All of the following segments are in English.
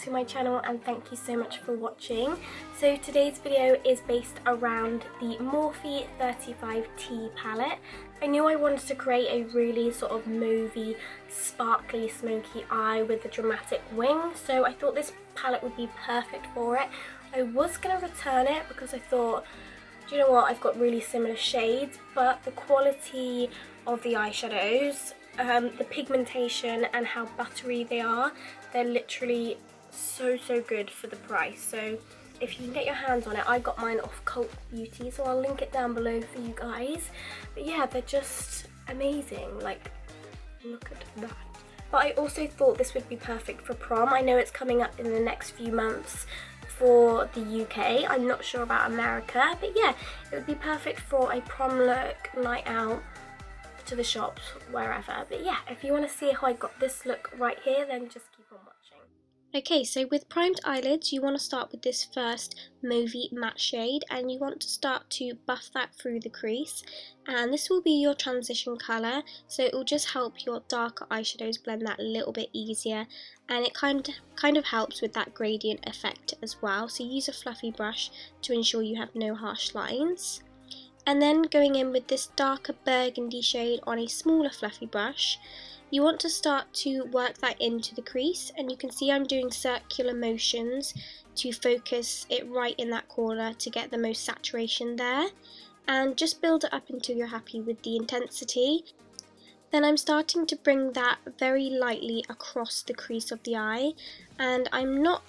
to my channel and thank you so much for watching. So today's video is based around the Morphe 35T palette. I knew I wanted to create a really sort of mauvey, sparkly, smoky eye with a dramatic wing, so I thought this palette would be perfect for it. I was going to return it because I thought, do you know what, I've got really similar shades, but the quality of the eyeshadows, the pigmentation and how buttery they are, they're literally so good for the price. So if you can get your hands on it, I got mine off Cult Beauty, so I'll link it down below for you guys. But yeah, they're just amazing, like look at that. But I also thought this would be perfect for prom. I know it's coming up in the next few months for the UK, I'm not sure about America, but yeah, it would be perfect for a prom look, night out, to the shops, wherever. But yeah, if you want to see how I got this look right here, then just keep on watching. Okay, so with primed eyelids, you want to start with this first mauvey matte shade, and you want to start to buff that through the crease, and this will be your transition colour, so it will just help your darker eyeshadows blend that a little bit easier, and it kind of helps with that gradient effect as well. So use a fluffy brush to ensure you have no harsh lines. And then going in with this darker burgundy shade on a smaller fluffy brush, you want to start to work that into the crease, and you can see I'm doing circular motions to focus it right in that corner to get the most saturation there, and just build it up until you're happy with the intensity. Then I'm starting to bring that very lightly across the crease of the eye, and I'm not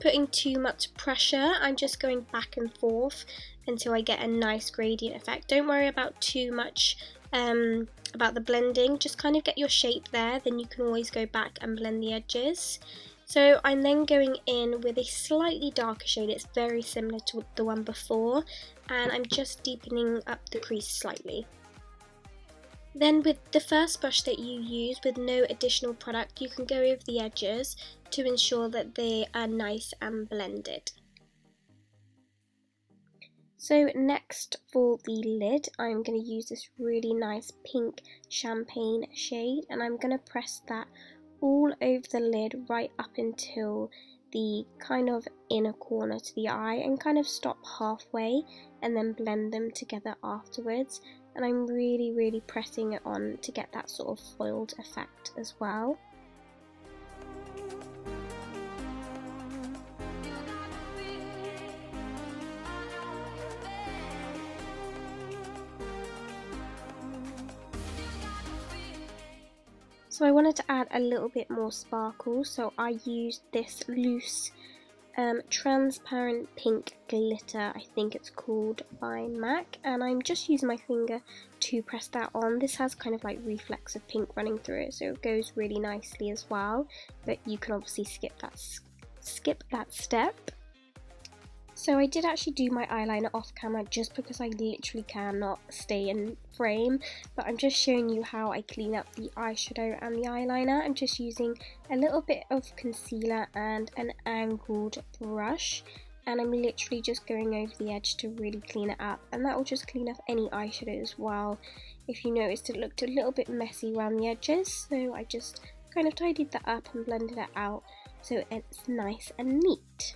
putting too much pressure, I'm just going back and forth until I get a nice gradient effect. Don't worry about too much about the blending, just kind of get your shape there, then you can always go back and blend the edges. So I'm then going in with a slightly darker shade, it's very similar to the one before, and I'm just deepening up the crease slightly. Then with the first brush that you use with no additional product, you can go over the edges to ensure that they are nice and blended. So next for the lid, I'm going to use this really nice pink champagne shade, and I'm going to press that all over the lid right up until the kind of inner corner to the eye, and kind of stop halfway and then blend them together afterwards. And I'm really pressing it on to get that sort of foiled effect as well. So I wanted to add a little bit more sparkle, so I used this loose transparent pink glitter, I think it's called, by MAC, and I'm just using my finger to press that on. This has kind of like reflexive pink running through it, so it goes really nicely as well, but you can obviously skip that step. So I did actually do my eyeliner off camera just because I literally cannot stay in frame, but I'm just showing you how I clean up the eyeshadow and the eyeliner. I'm just using a little bit of concealer and an angled brush, and I'm literally just going over the edge to really clean it up, and that will just clean up any eyeshadow as well. If you noticed, it looked a little bit messy around the edges, so I just kind of tidied that up and blended it out so it's nice and neat.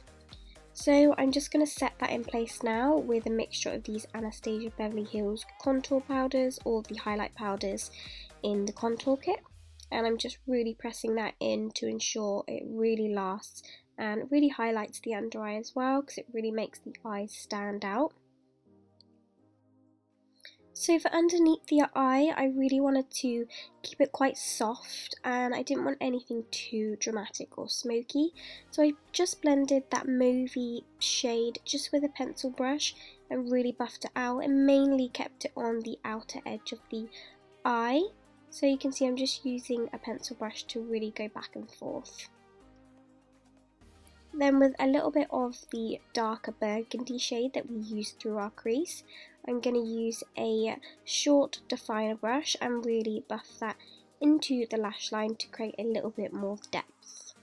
So I'm just going to set that in place now with a mixture of these Anastasia Beverly Hills contour powders, or the highlight powders in the contour kit, and I'm just really pressing that in to ensure it really lasts and really highlights the under eye as well, because it really makes the eyes stand out. So for underneath the eye, I really wanted to keep it quite soft, and I didn't want anything too dramatic or smoky, so I just blended that mauvey shade just with a pencil brush and really buffed it out, and mainly kept it on the outer edge of the eye. So you can see I'm just using a pencil brush to really go back and forth. Then with a little bit of the darker burgundy shade that we used through our crease, I'm going to use a short definer brush and really buff that into the lash line to create a little bit more depth.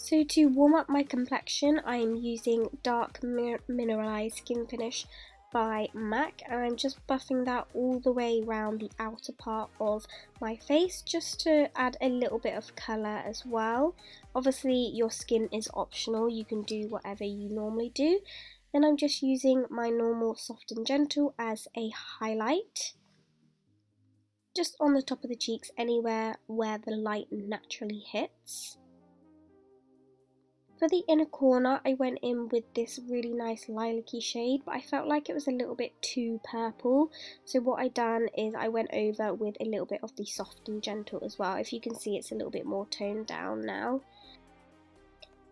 So to warm up my complexion, I am using Dark Mineralized Skin Finish by MAC, and I'm just buffing that all the way around the outer part of my face just to add a little bit of colour as well. Obviously your skin is optional, you can do whatever you normally do. Then I'm just using my normal Soft and Gentle as a highlight, just on the top of the cheeks, anywhere where the light naturally hits. For the inner corner, I went in with this really nice lilac-y shade, but I felt like it was a little bit too purple. So what I done is I went over with a little bit of the Soft and Gentle as well. If you can see, it's a little bit more toned down now.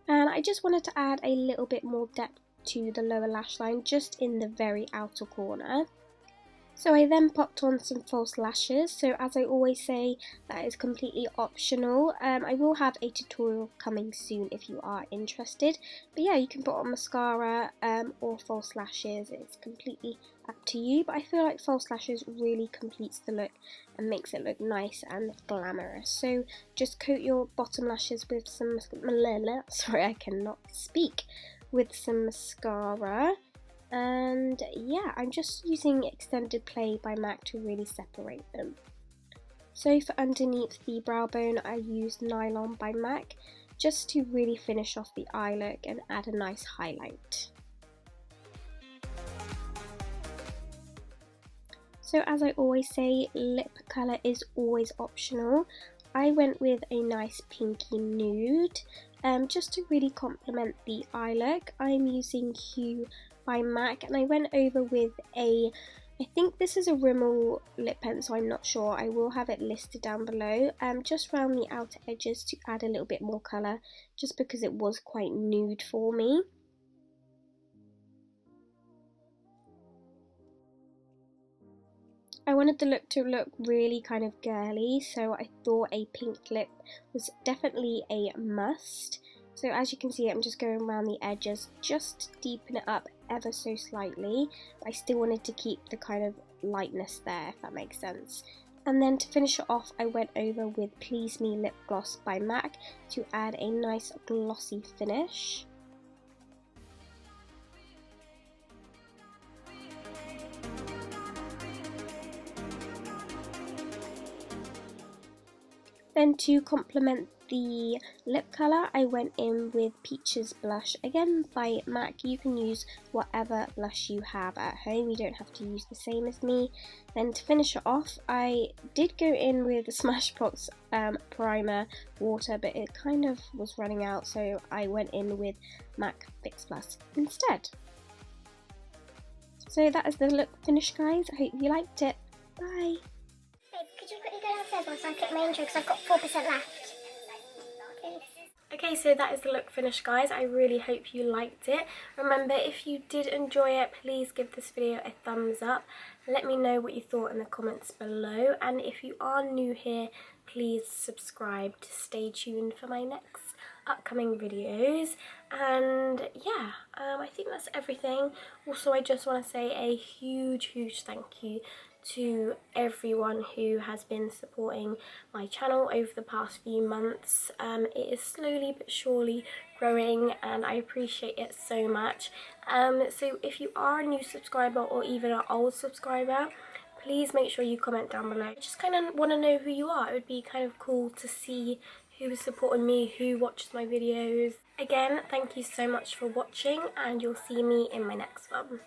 And I just wanted to add a little bit more depth to the lower lash line, just in the very outer corner. So I then popped on some false lashes. So as I always say, that is completely optional. I will have a tutorial coming soon if you are interested. But yeah, you can put on mascara or false lashes. It's completely up to you. But I feel like false lashes really completes the look and makes it look nice and glamorous. So just coat your bottom lashes with some, sorry, I cannot speak, with some mascara. And yeah, I'm just using Extended Play by MAC to really separate them. So for underneath the brow bone, I used Nylon by MAC just to really finish off the eye look and add a nice highlight. So as I always say, lip colour is always optional. I went with a nice pinky nude just to really complement the eye look. I'm using Hue by MAC, and I went over with I think this is a Rimmel lip pencil, I'm not sure, I will have it listed down below, just around the outer edges to add a little bit more colour, just because it was quite nude for me. I wanted the look to look really kind of girly, so I thought a pink lip was definitely a must. So as you can see, I'm just going around the edges just to deepen it up ever so slightly. But I still wanted to keep the kind of lightness there, if that makes sense. And then to finish it off, I went over with Please Me Lip Gloss by MAC to add a nice glossy finish. Then to complement the lip colour, I went in with Peaches Blush, again by MAC. You can use whatever blush you have at home, you don't have to use the same as me. Then to finish it off, I did go in with Smashbox Primer Water, but it kind of was running out, so I went in with MAC Fix Plus instead. So that is the look finished, guys. I hope you liked it. Bye! Could you quickly go downstairs whilst I click my intro because I've got 4% left? Okay, so that is the look finished, guys. I really hope you liked it. Remember, if you did enjoy it, please give this video a thumbs up. Let me know what you thought in the comments below. And if you are new here, please subscribe to stay tuned for my next upcoming videos. And yeah, I think that's everything. Also, I just want to say a huge thank you to everyone who has been supporting my channel over the past few months. It is slowly but surely growing, and I appreciate it so much. So if you are a new subscriber or even an old subscriber, please make sure you comment down below. I just kind of want to know who you are. It would be kind of cool to see who is supporting me, who watches my videos. Again, thank you so much for watching, and you'll see me in my next one.